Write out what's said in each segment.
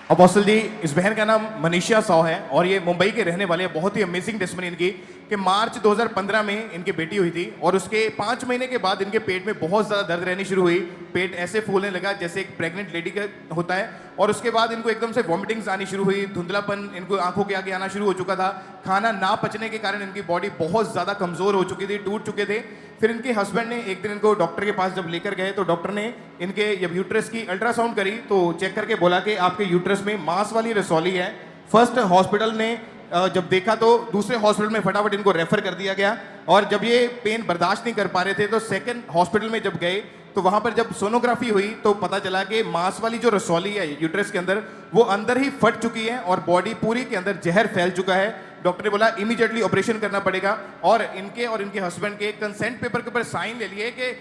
Apostle जी, इस बहन का नाम मनीषा साव है और ये मुंबई के रहने वाले हैं। बहुत ही अमेजिंग टेस्टमनी इनकी कि मार्च 2015 में इनकी बेटी हुई थी और उसके 5 महीने के बाद इनके पेट में बहुत ज़्यादा दर्द रहनी शुरू हुई। पेट ऐसे फूलने लगा जैसे एक प्रेग्नेंट लेडी का होता है और उसके बाद इनको एकदम से वॉमिटिंग्स आनी शुरू हुई, धुंधलापन इनको आंखों के आगे आना शुरू हो चुका था। खाना ना पचने के कारण इनकी बॉडी बहुत ज़्यादा कमज़ोर हो चुकी थी, टूट चुके थे। फिर इनके हस्बैंड ने एक दिन इनको डॉक्टर के पास जब लेकर गए तो डॉक्टर ने इनके जब यूट्रस की अल्ट्रासाउंड करी तो चेक करके बोला कि आपके यूट्रस में मांस वाली रसौली है। फर्स्ट हॉस्पिटल ने जब देखा तो दूसरे हॉस्पिटल में फटाफट इनको रेफर कर दिया गया और जब ये पेन बर्दाश्त नहीं कर पा रहे थे तो सेकंड हॉस्पिटल में जब गए तो वहां पर जब सोनोग्राफी हुई तो पता चला कि मांस वाली जो रसौली है यूट्रस के अंदर वो अंदर ही फट चुकी है और बॉडी पूरी के अंदर जहर फैल चुका है। डॉक्टर ने बोला इमीडिएटली ऑपरेशन करना पड़ेगा और इनके हस्बैंड के कंसेंट पेपर के ऊपर साइन ले लिए कि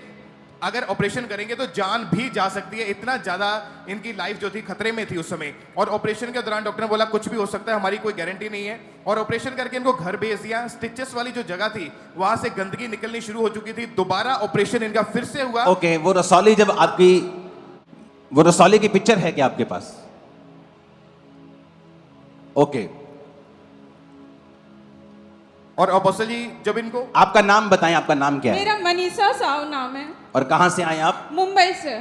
अगर ऑपरेशन करेंगे तो जान भी जा सकती है। इतना ज्यादा इनकी लाइफ जो थी खतरे में थी उस समय और ऑपरेशन के दौरान डॉक्टर ने बोला कुछ भी हो सकता है, हमारी कोई गारंटी नहीं है और ऑपरेशन करके इनको घर भेज दिया। स्टिचेस वाली जो जगह थी वहां से गंदगी निकलनी शुरू हो चुकी थी। दोबारा ऑपरेशन इनका फिर से हुआ। ओके, वो रसौली जब आपकी वो रसौली की पिक्चर है क्या आपके पास? ओके, और अपोस्टल जी जब इनको आपका नाम बताएं, आपका नाम क्या है? मेरा मनीषा साव नाम है। और कहां से आए आप? मुंबई से।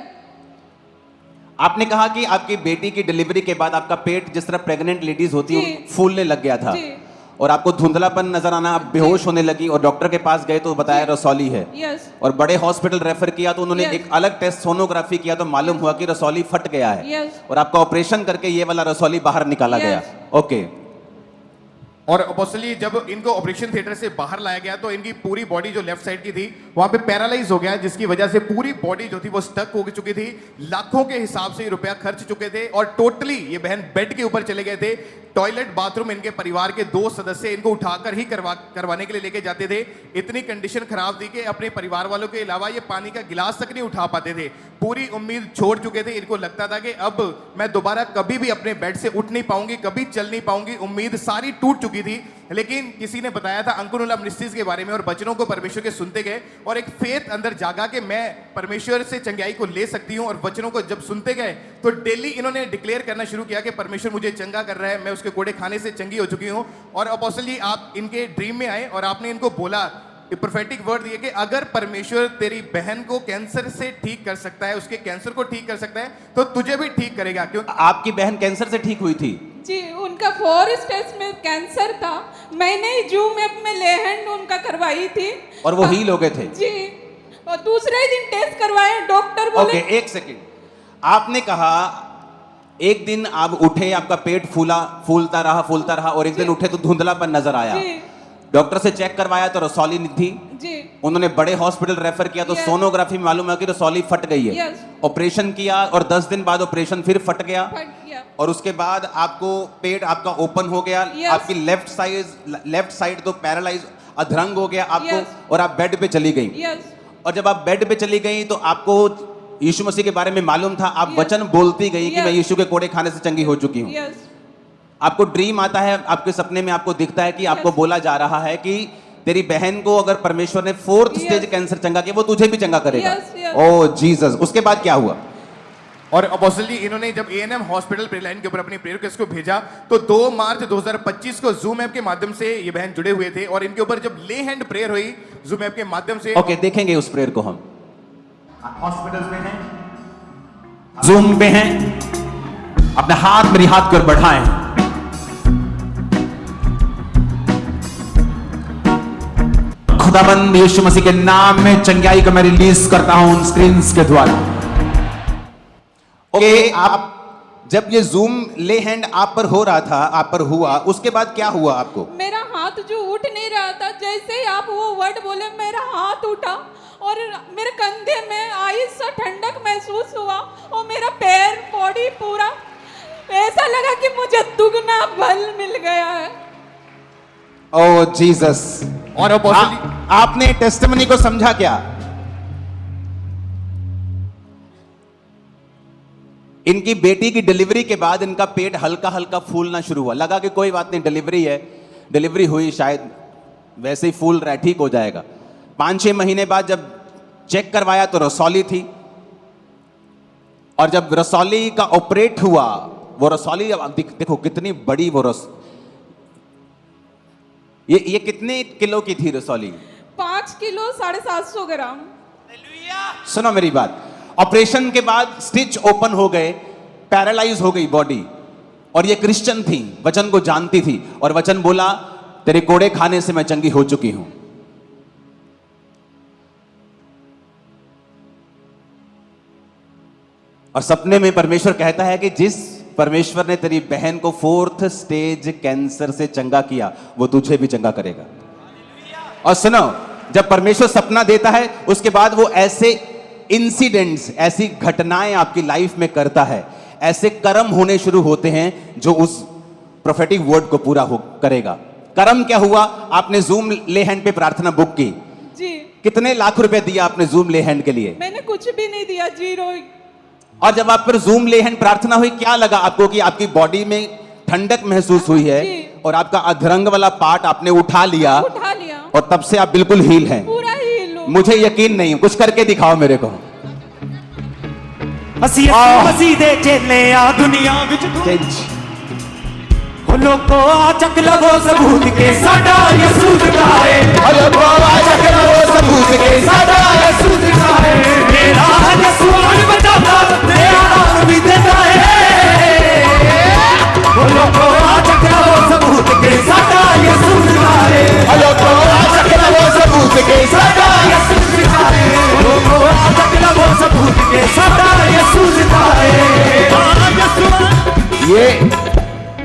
आपने कहा कि आपकी बेटी की डिलीवरी के बाद आपका पेट जिस तरह प्रेग्नेंट लेडीज होती है जी। फूलने लग गया था जी। और आपको धुंधलापन नजर आना, आप बेहोश होने लगी और डॉक्टर के पास गए तो बताया रसौली है। यस। और बड़े हॉस्पिटल रेफर किया तो उन्होंने Yes. एक अलग टेस्ट सोनोग्राफी किया तो मालूम हुआ कि रसौली फट गया है। Yes. और आपका ऑपरेशन करके ये वाला रसौली बाहर निकाला Yes. गया। ओके, और अपोस्टल जी जब इनको ऑपरेशन थिएटर से बाहर लाया गया तो इनकी पूरी बॉडी जो लेफ्ट साइड की थी वहां पे पैरालाइज हो गया जिसकी वजह से पूरी बॉडी जो थी वो स्टक हो चुकी थी। लाखों के हिसाब से रुपया खर्च चुके थे और टोटली ये बहन बेड के ऊपर चले गए थे। टॉयलेट बाथरूम इनके परिवार के 2 सदस्य इनको उठाकर ही करवाने के लिए लेके जाते थे। इतनी कंडीशन खराब थी कि अपने परिवार वालों के अलावा ये पानी का गिलास तक नहीं उठा पाते थे। पूरी उम्मीद छोड़ चुके थे। इनको लगता था कि अब मैं दोबारा कभी भी अपने बेड से उठ नहीं पाऊंगी, कभी चल नहीं पाऊंगी। उम्मीद सारी टूट चुकी थी। लेकिन किसी ने बताया था अंकुर मिनिस्ट्रीज के बारे में और वचनों को परमेश्वर के सुनते गए और एक फेथ अंदर जागा कि मैं परमेश्वर से चंगाई को ले सकती हूं। और वचनों को जब सुनते गए तो डेली इन्होंने डिक्लेयर करना शुरू किया कि परमेश्वर मुझे चंगा कर रहा है, मैं उसके कोड़े खाने से चंगी हो चुकी हूं। और अपोस्टल जी आप इनके ड्रीम में आए और आपने इनको बोला प्रोफेटिक वर्ड दिए कि अगर परमेश्वर तेरी बहन को कैंसर से ठीक कर सकता है, उसके कैंसर को ठीक कर सकता है तो तुझे भी ठीक करेगा। क्योंकि आपकी बहन कैंसर से ठीक हुई थी? जी, उनका 4 स्टेज में कैंसर था। मैंने जूम ऐप में लेहैंड उनका करवाई थी और वो हील हो गए थे? जी। और दूसरे दिन टेस्ट करवाए, डॉक्टर बोले। ओके, एक सेकंड। आपने कहा एक दिन आप उठे, आपका पेट फूलता रहा और एक दिन उठे तो धुंधलापन नजर आया। जी। डॉक्टर से चेक करवाया तो रसौली थी। जी। उन्होंने बड़े हॉस्पिटल रेफर किया तो Yes. सोनोग्राफी में मालूम हुआ कि रसौली फट गई है। Yes. ऑपरेशन किया और 10 दिन बाद ऑपरेशन फिर फट गया फट गया। और उसके बाद आपको पेट आपका ओपन हो गया। Yes. आपकी लेफ्ट साइड तो पैरालाइज अधरंग हो गया आपको। Yes. और आप बेड पे चली गई। यस। और जब आप बेड पे चली गई तो आपको यीशु मसीह के बारे में मालूम था। आप Yes. वचन बोलती गई कि Yes. मैं यीशु के कोड़े खाने से चंगी हो चुकी हूँ। यस। आपको ड्रीम आता है, आपके सपने में आपको दिखता है कि आपको बोला जा रहा है कि तेरी बहन को अगर परमेश्वर ने 4th स्टेज Yes. कैंसर चंगा किया वो तुझे भी चंगा करेगा। Yes, yes. ओ जीसस। उसके बाद क्या हुआ? और अपोस्टल जी इन्होंने जब A&M हॉस्पिटल प्रेयर लाइन के ऊपर अपनी प्रेयर रिक्वेस्ट को भेजा तो 2 मार्च 2025 को जूम ऐप के माध्यम से ये बहन जुड़े हुए थे और इनके ऊपर जब ले हैंड प्रेयर हुई जूम ऐप के माध्यम से। ओके, देखेंगे उस प्रेयर को हम। हॉस्पिटल में हैं, जूम पे हैं, अपने हाथ मेरी हाथ कर बढ़ाएं। खुदाबंद यीशु मसीह के नाम में चंगाई को मैं रिलीज करता हूं उन स्क्रीन के द्वारा। ओके, आप जब ये जूम ले हैंड आप पर हो रहा था, आप पर हुआ, उसके बाद क्या हुआ आपको? मेरा हाथ जो उठ नहीं रहा था, जैसे ही आप वो वर्ड बोले मेरा हाथ उठा और मेरे कंधे में आइस सा ठंडक महसूस हुआ और मेरा पैर बॉडी पूरा ऐसा लगा कि मुझे दुगना बल मिल गया है। ओ जीसस। और अपोस्टल जी आपने टेस्टिमनी को समझा क्या? इनकी बेटी की डिलीवरी के बाद इनका पेट हल्का हल्का फूलना शुरू हुआ। लगा कि कोई बात नहीं, डिलीवरी है, डिलीवरी हुई, शायद वैसे ही फूल रहा है, ठीक हो जाएगा। 5-6 महीने बाद जब चेक करवाया तो रसौली थी और जब रसौली का ऑपरेट हुआ वो रसौली अब देखो कितनी बड़ी वो ये कितने किलो की थी रसौली? 5 किलो 750 ग्राम। सुनो मेरी बात, ऑपरेशन के बाद स्टिच ओपन हो गए, पैरालाइज हो गई बॉडी, और ये क्रिश्चियन थी, वचन को जानती थी, और वचन बोला तेरे कोड़े खाने से मैं चंगी हो चुकी हूं। और सपने में परमेश्वर कहता है कि जिस परमेश्वर ने तेरी बहन को 4th स्टेज कैंसर से चंगा किया, वो तुझे भी चंगा करेगा। और सुनो, जब परमेश्वर सपना देता है उसके बाद वो ऐसे इंसिडेंट्स, ऐसी घटनाएं आपकी लाइफ में करता है, ऐसे कर्म होने शुरू होते हैं जो उस प्रोफेटिक वर्ड को पूरा करेगा। कर्म क्या हुआ? आपने जूम ले हैंड पे प्रार्थना बुक की जी। कितने लाख रुपए दिया आपने जूम ले हैंड के लिए? मैंने कुछ भी नहीं दिया, 0। और जब आप पर जूम ले हैंड प्रार्थना हुई, क्या लगा आपको कि आपकी बॉडी में ठंडक महसूस हुई है, जी। और आपका अधरंग वाला पार्ट आपने उठा लिया, और तब से आप बिल्कुल हील हैं? पूरा हील हूं। मुझे यकीन नहीं, कुछ करके दिखाओ मेरे को। ਅਸੀਂ ਮਸੀਹ ਦੇ ਚੇਲੇ ਆ ਦੁਨੀਆ ਵਿੱਚ ਉਹ ਲੋਕੋ ਆ ਚੱਕ ਲਵੋ ਸਬੂਤ ਕੇ ਸਾਡਾ ਯਿਸੂ ਦਿਖਾਏ ਉਹ ਲੋਕੋ ਆ ਚੱਕ ਲਵੋ ਸਬੂਤ ਕੇ ਸਾਡਾ ਯਿਸੂ ਦਿਖਾਏ ਮੇਰਾ ਯਿਸੂ ਆਣ ਬਚਾਉਂਦਾ ਤੇਰਾ ਨਾਮ ਵੀ ਦਿੰਦਾ ਏ ਉਹ ਲੋਕੋ ਆ ਚੱਕ ਲਵੋ ਸਬੂਤ ਕੇ ਸਾਡਾ ਯਿਸੂ ਦਿਖਾਏ ਉਹ ਲੋਕੋ ਆ ਚੱਕ ਲਵੋ ਸਬੂਤ ਕੇ ਸਾਡਾ ਯਿਸੂ ਦਿਖਾਏ ਉਹ ਲੋਕੋ ਆ ਚੱਕ ਲਵੋ ਸਬੂਤ ਕੇ ਸਾਡਾ ਯਿਸੂ ਦਿਖਾਏ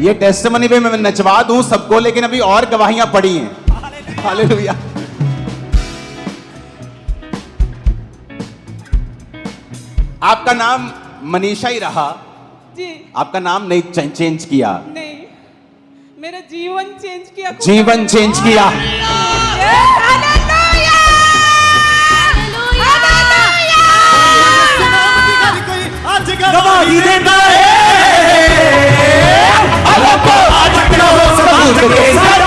ये टेस्टिमनी पे मैं नचवा दूं सबको, लेकिन अभी और गवाहियां पड़ी हैं। हालेलुया। आपका नाम मनीषा ही रहा जी। आपका नाम नहीं चेंज किया? नहीं, मेरा जीवन चेंज किया। जीवन चेंज किया। गवाही देता है। सबूत के साथ